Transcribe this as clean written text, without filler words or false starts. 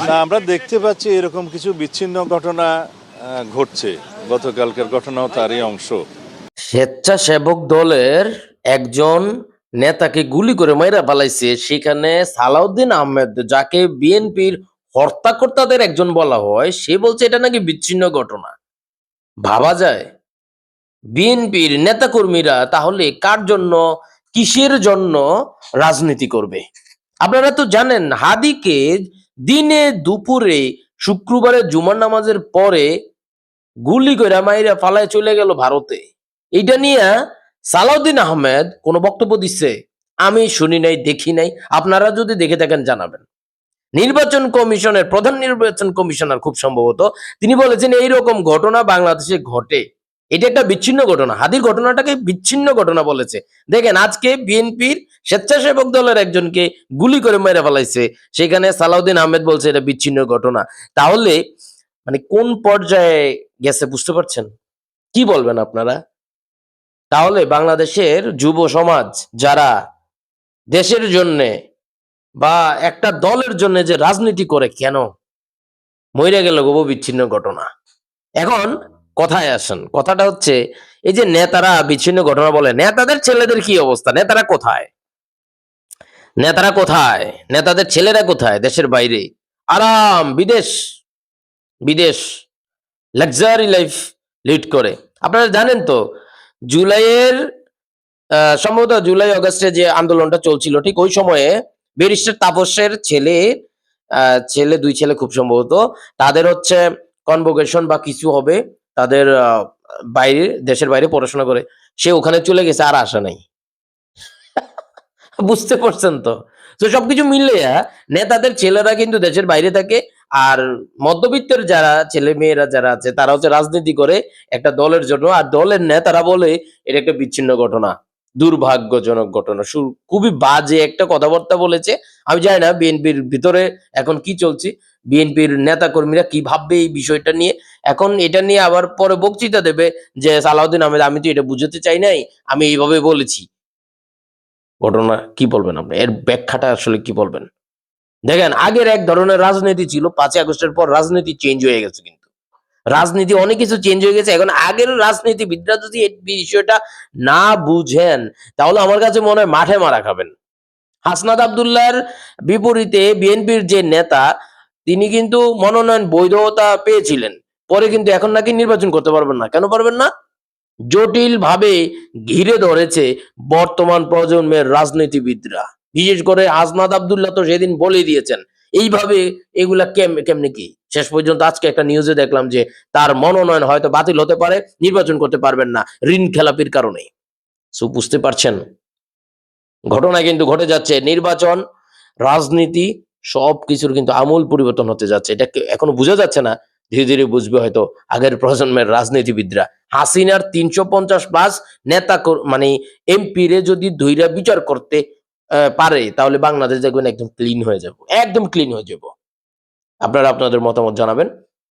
না, আমরা দেখতে পাচ্ছি এরকম কিছু বিচ্ছিন্ন ঘটনা ঘটছে। গতকালকের ঘটনাও তারই অংশ। স্বেচ্ছাসেবক দলের একজন নেতাকে গুলি করে মাইরা পালাইছে, সেখানে সালাউদ্দিন আহমেদ, যাকে বিএনপির হর্তাকর্তাদের একজন বলা হয়, সে বলছে এটা নাকি বিচ্ছিন্ন ঘটনা। ভাবা যায়? বিএনপির নেতাকর্মীরা তাহলে কার জন্য, কিসের জন্য রাজনীতি করবে? আপনারা তো জানেন, হাদিকে দিনে দুপুরে শুক্রবারে জুমার নামাজের পরে গুলি করে মাইরা ফালায় চলে গেল ভারতে। এইটা নিয়ে সালাউদ্দিন আহমেদ কোনো বক্তব্য দিচ্ছে? আমি শুনি নাই, দেখি নাই। আপনারা যদি দেখে থাকেন জানাবেন। নির্বাচন কমিশনের প্রধান নির্বাচন কমিশনার খুব সম্ভবত তিনি বলেছেন এইরকম ঘটনা বাংলাদেশে ঘটে, এটা একটা বিচ্ছিন্ন ঘটনা। হাদির ঘটনাটাকে বিচ্ছিন্ন ঘটনা বলেছে। দেখেন, আজকে বিএনপির স্বেচ্ছাসেবক দলের একজনকে গুলি করে মেরে ফেলাইছে, সেখানে সালাউদ্দিন আহমেদ বলছে এটা বিচ্ছিন্ন ঘটনা। তাহলে মানে কোন পর্যায়ে গেছে বুঝতে পারছেন? কি বলবেন আপনারা? তাহলে বাংলাদেশের যুব সমাজ যারা দেশের জন্যে বা একটা দলের জন্য যে রাজনীতি করে, কেন মইরা গেল গো বিচ্ছিন্ন ঘটনা? এখন কথায় আসেন, কথাটা হচ্ছে এই যে নেতারা বিচ্ছিন্ন ঘটনা বলে, নেতাদের ছেলেদের কি অবস্থা? নেতারা কোথায়? নেতারা কোথায়? নেতাদের ছেলেরা কোথায়? দেশের বাইরে আরাম, বিদেশ, বিদেশ লাক্সারি লাইফ লিড করে। আপনারা জানেন তো, জুলাইয়ের সম্ভবত জুলাই অগাস্টে যে আন্দোলনটা চলছিল, ঠিক ওই সময়ে ব্যারিস্টার তাপসের ছেলে, দুই ছেলে খুব সম্ভবত, তাদের হচ্ছে কনভোকেশন বা কিছু হবে, তাদের বাইরে, দেশের বাইরে পড়াশোনা করে, সে ওখানে চলে গেছে, আর আসা নাই। বুঝতে পারছেন তো? তো সবকিছু মিলে নেতাদের ছেলেরা কিন্তু দেশের বাইরে থাকে, আর মধ্যবিত্তের যারা ছেলে মেয়েরা যারা আছে তারা হচ্ছে রাজনীতি করে একটা দলের জন্য, আর দলের নেতারা বলে এটা একটা বিচ্ছিন্ন ঘটনা, দুর্ভাগ্যজনক ঘটনা। খুবই বাজে একটা কথাবার্তা বলেছে। আমি জানি না বিএনপির ভিতরে এখন কি চলছে, বিএনপির নেতা কর্মীরা কি ভাববে এই বিষয়টা নিয়ে। এখন এটা নিয়ে আবার পরে বক্তৃতা দেবে যে সালাউদ্দিন আহমেদ, আমি তো এটা বুঝাতে চাই নাই, আমি এইভাবে বলেছি। ঘটনা কি বলবেন আপনি? এর ব্যাখ্যাটা আসলে কি বলবেন? দেখেন, আগের এক ধরনের রাজনীতি ছিল, 5ই আগস্টের পর রাজনীতি চেঞ্জ হয়ে গেছে, কিন্তু রাজনীতি অনেক কিছু চেঞ্জ হয়ে গেছে। এখন আগের রাজনীতিবিদরা যদি এই বিষয়টা না বুঝেন, তাহলে আমার কাছে মনে হয় মাঠে মারা খাবেন। হাসনাত আব্দুল্লাহর বিপরীতে বিএনপির যে নেতা, তিনি কিন্তু মনোনয়ন বৈধতা পেয়েছিলেন, পরে কিন্তু এখন নাকি নির্বাচন করতে পারবেন না। কেন পারবেন না? জটিল ভাবে ঘিরে ধরেছে বর্তমান প্রজন্মের রাজনীতিবিদরা। বিশেষ করে হাসনাত আব্দুল্লাহ তো সেদিন বলে দিয়েছেন এইভাবে এগুলা কেমনে কি। শেষ পর্যন্ত আজকে একটা নিউজে দেখলাম যে তার মনোনয়ন হয়তো বাতিল হতে পারে, নির্বাচন করতে পারবেন না ঋণ খেলাপির কারণে। সো বুঝতে পারছেন, ঘটনা কিন্তু ঘটে যাচ্ছে। নির্বাচন, রাজনীতি সবকিছুর কিন্তু আমূল পরিবর্তন হতে যাচ্ছে। এটা এখনো বোঝা যাচ্ছে না, ধীরে ধীরে বুঝবে হয়তো আগের প্রজন্মের রাজনীতিবিদরা। হাসিনার 350+ নেতা মানে এমপি রে যদি ধইরা বিচার করতে পারে, তাহলে বাংলাদেশ দেখবেন একদম ক্লিন হয়ে যাবো, একদম ক্লিন হয়ে যাবো। আপনারা আপনাদের মতামত জানাবেন।